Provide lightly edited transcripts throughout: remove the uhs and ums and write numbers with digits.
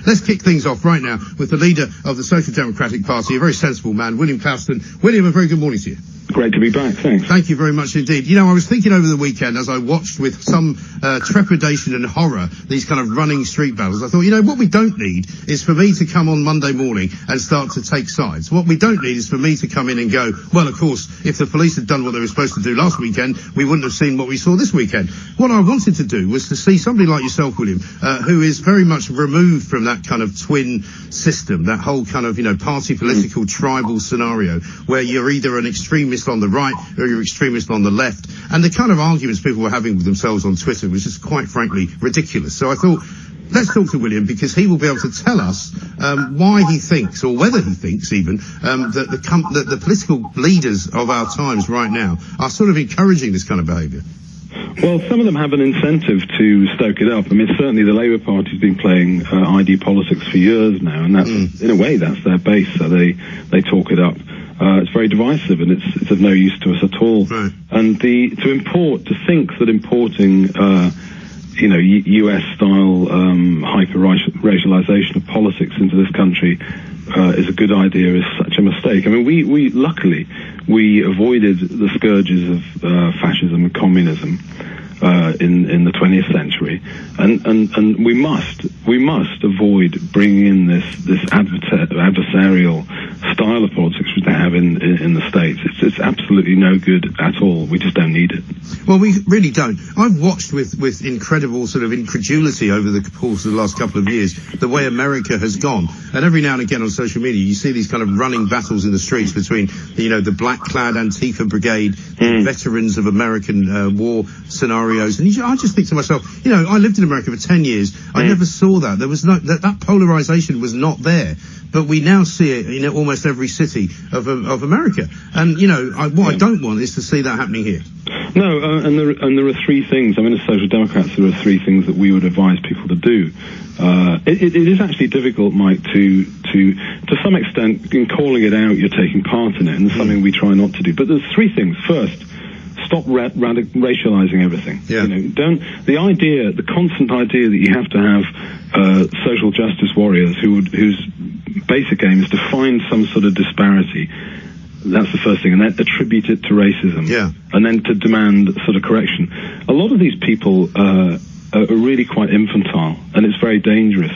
Let's kick things off right now with the leader of the Social Democratic Party, a very sensible man, William Clouston. William, a very good morning to you. Great to be back, thanks. Thank you very much indeed. You know, I was thinking over the weekend as I watched with some trepidation and horror these kind of running street battles, I thought, you know, what we don't need is for me to come on Monday morning and start to take sides. What we don't need is for me to come in and go, well, of course, if the police had done what they were supposed to do last weekend, we wouldn't have seen what we saw this weekend. What I wanted to do was to see somebody like yourself, William, who is very much removed from that kind of twin system, that whole kind of, you know, party political tribal scenario where you're either an extremist on the right or you're extremist on the left. And the kind of arguments people were having with themselves on Twitter was just quite frankly ridiculous. So I thought, let's talk to William, because he will be able to tell us why he thinks, or whether he thinks even, that the political leaders of our times right now are sort of encouraging this kind of behaviour. Well, some of them have an incentive to stoke it up. I mean, certainly the Labour Party's been playing ID politics for years now, and that's, in a way, that's their base, so they talk it up. It's very divisive, and it's of no use to us at all. Right. And to think that importing US-style hyper-racialization of politics into this country is a good idea is such a mistake. I mean, we luckily avoided the scourges of fascism and communism in the 20th century, and we must avoid bringing in this adversarial style of politics which they have in the States. It's absolutely no good at all. We just don't need it. Well, we really don't. I've watched with incredible sort of incredulity over the course of the last couple of years the way America has gone. And every now and again on social media you see these kind of running battles in the streets between, you know, the black-clad Antifa brigade, the veterans of American war scenarios. And I just think to myself, you know, I lived in America for 10 years. I never saw that. There was that polarization was not there. But we now see it in almost every city of America. And, you know, what I don't want is to see that happening here. No, and there are three things. I mean, as Social Democrats, there are three things that we would advise people to do. It is actually difficult, Mike, to some extent, in calling it out, you're taking part in it, and it's something we try not to do. But there's three things. First, stop racializing everything. Yeah. You know, the constant idea that you have to have social justice warriors whose basic aim is to find some sort of disparity. That's the first thing, and then attribute it to racism. Yeah. And then to demand sort of correction. A lot of these people are really quite infantile, and it's very dangerous.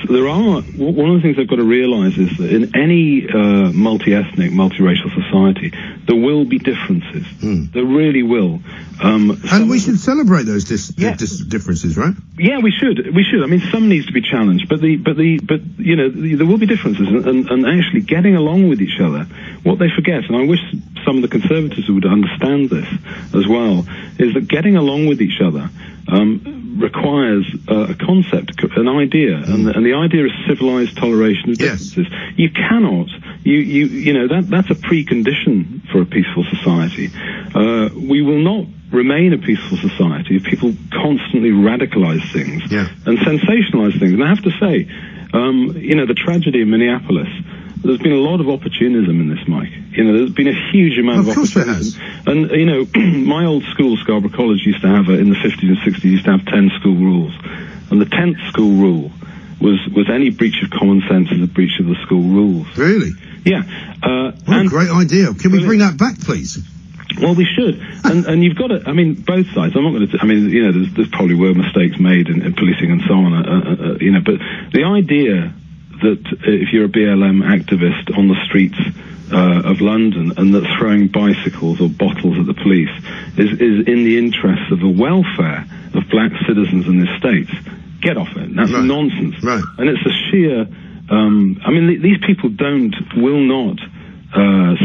So one of the things they've got to realize is that in any multi-ethnic, multiracial society, there will be differences. There really will. And we should celebrate those differences, right? Yeah, we should. I mean, some needs to be challenged, but you know, there will be differences, and actually getting along with each other. What they forget, and I wish some of the Conservatives would understand this as well, is that getting along with each other requires a concept, an idea, and the idea is civilized toleration of differences. Yes. You cannot, you know, that's a precondition for a peaceful society. We will not remain a peaceful society if people constantly radicalize things and sensationalize things. And I have to say, you know, the tragedy in Minneapolis, there's been a lot of opportunism in this, Mike. You know, there's been a huge amount of opportunism. And, you know, my old school, Scarborough College, used to have, in the 50s and 60s, used to have 10 school rules. And the 10th school rule was any breach of common sense is a breach of the school rules. Really? Yeah. What a great idea. Can we bring that back, please? Well, we should. And you've got to, I mean, both sides. I'm not going to, I mean, you know, there's probably were mistakes made in policing and so on, you know, but the idea that if you're a BLM activist on the streets of London and that throwing bicycles or bottles at the police is in the interests of the welfare of black citizens in this state, get off it. That's nonsense. Right. And it's a sheer, I mean, these people will not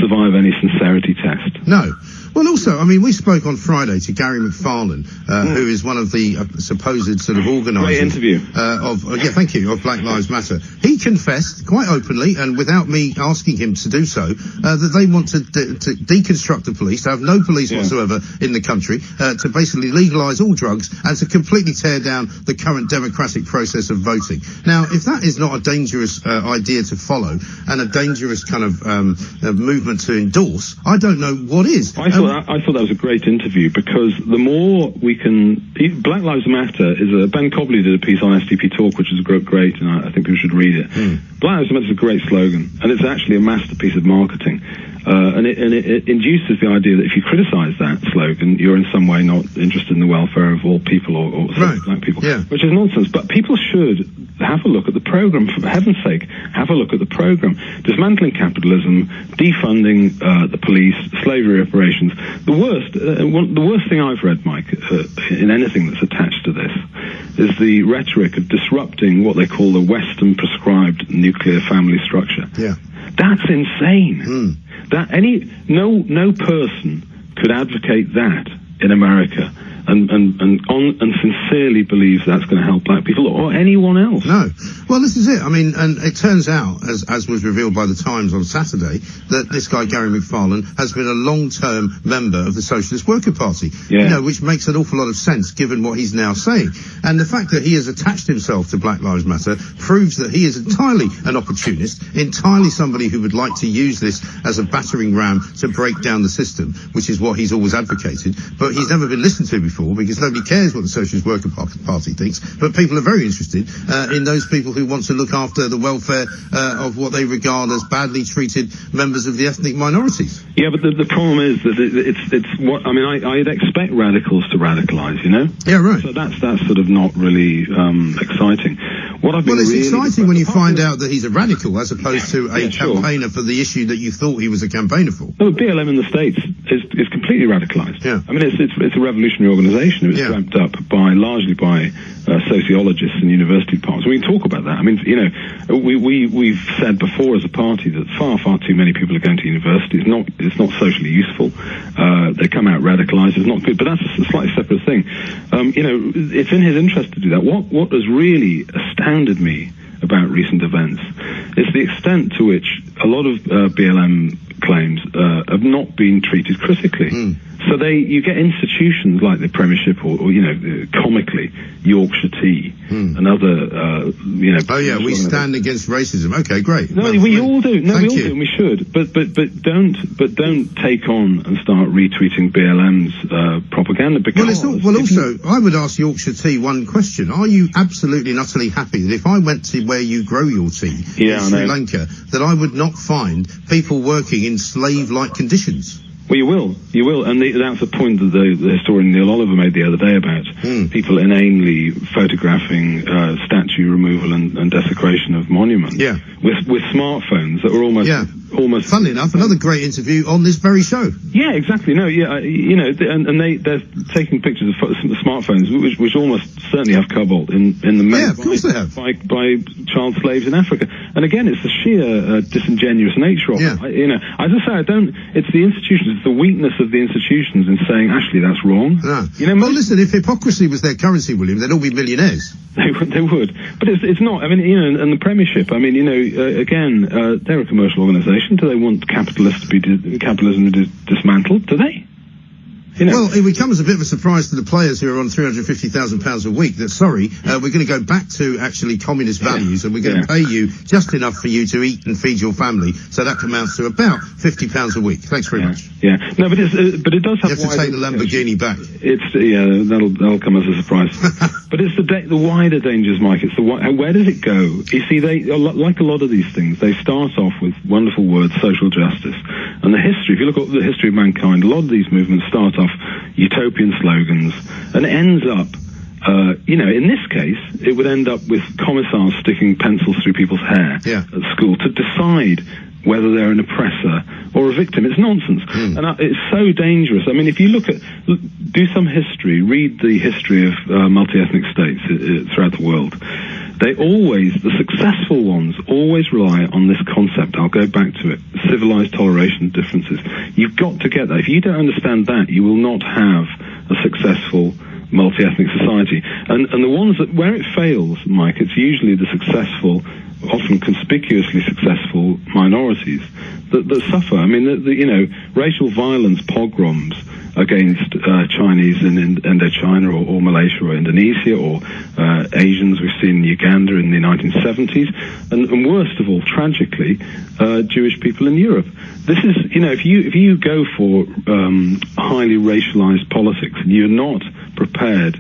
survive any sincerity test. No. Well, also, I mean, we spoke on Friday to Gary McFarlane, who is one of the supposed sort of organisers. Great interview. Of Black Lives Matter. He confessed quite openly, and without me asking him to do so, that they want to deconstruct the police, to have no police whatsoever in the country, to basically legalise all drugs, and to completely tear down the current democratic process of voting. Now, if that is not a dangerous idea to follow, and a dangerous kind of movement to endorse, I don't know what is. thought that was a great interview, because the more we can... Black Lives Matter is Ben Cobley did a piece on SDP Talk, which is great, and I think people should read it. Black Lives Matter is a great slogan, and it's actually a masterpiece of marketing. And it induces the idea that if you criticize that slogan, you're in some way not interested in the welfare of all people, or black people, which is nonsense. But people should have a look at the program. For heaven's sake, have a look at the program. Dismantling capitalism, defunding the police, slavery reparations. The worst thing I've read, Mike, in anything that's attached to this, is the rhetoric of disrupting what they call the Western prescribed nuclear family structure. Yeah. That's insane. That no person could advocate that in America and sincerely believes that's going to help black people or anyone else. No. Well, this is it. I mean, and it turns out, as was revealed by the Times on Saturday, that this guy, Gary McFarlane, has been a long-term member of the Socialist Worker Party, which makes an awful lot of sense given what he's now saying. And the fact that he has attached himself to Black Lives Matter proves that he is entirely an opportunist, entirely somebody who would like to use this as a battering ram to break down the system, which is what he's always advocated. But he's never been listened to before, because nobody cares what the Socialist Worker Party thinks, but people are very interested in those people who want to look after the welfare of what they regard as badly treated members of the ethnic minorities. Yeah, but the problem is that it's what, I mean, I'd expect radicals to radicalise, you know? Yeah, right. So that's sort of not really exciting. What I've been it's exciting when you find out that he's a radical as opposed to a campaigner for the issue that you thought he was a campaigner for. No, BLM in the States is completely radicalised. Yeah. I mean, it's a revolutionary organisation. It was dreamt up largely by sociologists and university partners. We can talk about that. I mean, you know, we've said before as a party that far too many people are going to university. It's not socially useful. They come out radicalised. It's not good. But that's a slightly separate thing. You know, it's in his interest to do that. What has really astounded me about recent events is the extent to which a lot of BLM claims have not been treated critically. So you get institutions like the Premiership or you know, comically, Yorkshire Tea and other, you know... Oh, yeah, we stand against racism. Okay, great. No, we all do. No, we all do, and we should. But don't take on and start retweeting BLM's propaganda, because... Well, also, I would ask Yorkshire Tea one question. Are you absolutely and utterly happy that if I went to where you grow your tea in Sri Lanka, that I would not find people working in slave-like conditions? Well, you will, and that's a point that the historian Neil Oliver made the other day about people inanely photographing statue removal and desecration of monuments with smartphones that were almost. Funnily enough, another great interview on this very show. Yeah, exactly. No, you know, and they're taking pictures of smartphones which almost certainly have cobalt in them. Yeah, of course they have. By child slaves in Africa, and again, it's the sheer disingenuous nature of it. You know, as I say, it's the institutions. It's the weakness of the institutions in saying, actually, that's wrong. No. You know, well, listen, if hypocrisy was their currency, William, they'd all be millionaires. They would. But it's not. I mean, you know, and the Premiership, I mean, you know, again, they're a commercial organisation. Do they want capitalism to be dismantled? Do they? You know. Well, it would come as a bit of a surprise to the players who are on £350,000 a week that, we're going to go back to actually communist values and we're going to pay you just enough for you to eat and feed your family. So that amounts to about £50 a week. Thanks very much. Yeah. No, but it does have... You have to take the Lamborghini back. That'll come as a surprise. But it's the wider dangers, Mike. It's where does it go? You see, they, like a lot of these things, they start off with wonderful words, social justice. And the history, if you look at the history of mankind, a lot of these movements start off utopian slogans, and it ends up, you know, in this case, it would end up with commissars sticking pencils through people's hair at school to decide whether they're an oppressor or a victim. It's nonsense. And it's so dangerous. I mean, if you do some history, read the history of multi-ethnic states throughout the world, the successful ones always rely on this concept. I'll go back to it. Civilized toleration of differences. You've got to get that. If you don't understand that, you will not have a successful multi-ethnic society. And the ones where it fails, Mike, it's usually the successful, often conspicuously successful minorities that suffer. I mean, you know, racial violence, pogroms, against Chinese in Indochina or Malaysia or Indonesia or Asians we've seen in Uganda in the 1970s, and worst of all, tragically, Jewish people in Europe. This is, if you go for highly racialized politics and you're not prepared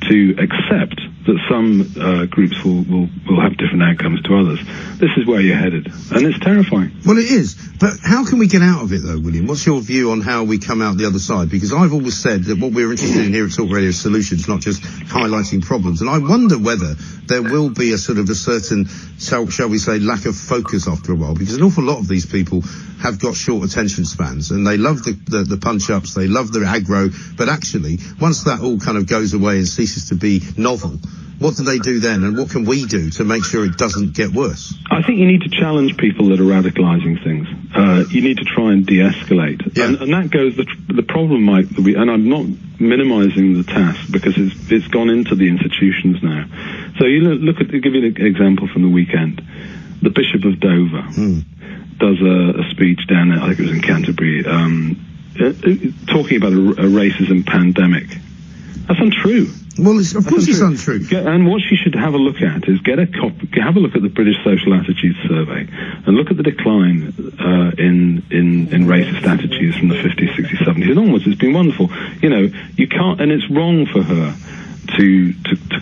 to accept that some groups will have different outcomes to others, this is where you're headed, and it's terrifying. Well, it is, but how can we get out of it, though, William? What's your view on how we come out the other side? Because I've always said that what we're interested in here at Talk Radio is solutions, not just highlighting problems, and I wonder whether there will be a certain, shall we say, lack of focus after a while, because an awful lot of these people have got short attention spans, and they love the punch-ups, they love the aggro, but actually, once that all kind of goes away and ceases to be novel, what do they do then, and what can we do to make sure it doesn't get worse? I think you need to challenge people that are radicalizing things. You need to try and de-escalate. Yeah. And that goes, the problem might be, and I'm not minimizing the task because it's gone into the institutions now. So give you an example from the weekend. The Bishop of Dover does a speech down there, I think it was in Canterbury, talking about a racism pandemic. That's untrue. Well, of course it's untrue. And what you should have a look at is have a look at the British Social Attitudes Survey and look at the decline in racist attitudes from the 50s, 60s, 70s and onwards. It's been wonderful. You can't, and it's wrong for her to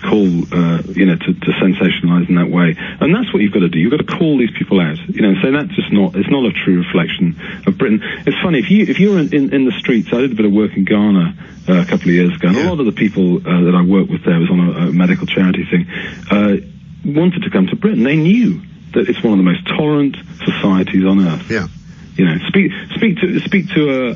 call, to sensationalize in that way. And that's what you've got to do. You've got to call these people out, and say that's just it's not a true reflection of Britain. It's funny, if you're in the streets, I did a bit of work in Ghana a couple of years ago, and a lot of the people that I worked with there was on a medical charity thing, wanted to come to Britain. They knew that it's one of the most tolerant societies on earth. Yeah. Speak to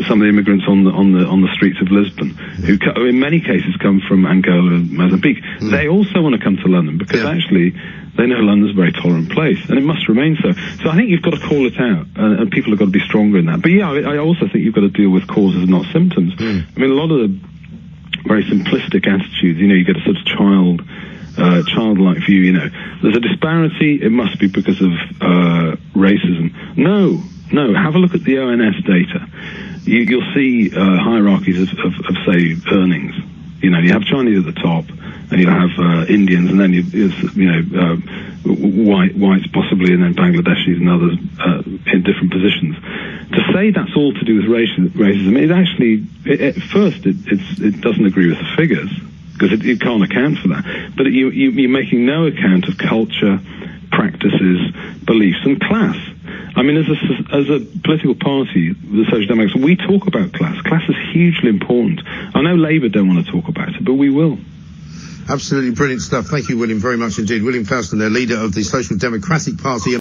some of the immigrants on the streets of Lisbon, who in many cases come from Angola and Mozambique. They also want to come to London because actually they know London's a very tolerant place, and it must remain so. So I think you've got to call it out, and people have got to be stronger in that. But I also think you've got to deal with causes, not symptoms. I mean, a lot of the very simplistic attitudes, you get a sort of childlike view, there's a disparity, it must be because of racism. No, have a look at the ONS data. You'll see hierarchies of say, earnings. You have Chinese at the top, and you have Indians, and then whites possibly, and then Bangladeshis and others in different positions. To say that's all to do with racism, it actually, at first, it doesn't agree with the figures, because it can't account for that. But you're making no account of culture, practices, beliefs, and class. I mean, as a political party, the Social Democrats, we talk about class. Class is hugely important. I know Labour don't want to talk about it, but we will. Absolutely brilliant stuff. Thank you, William, very much indeed. William Clouston, their leader of the Social Democratic Party.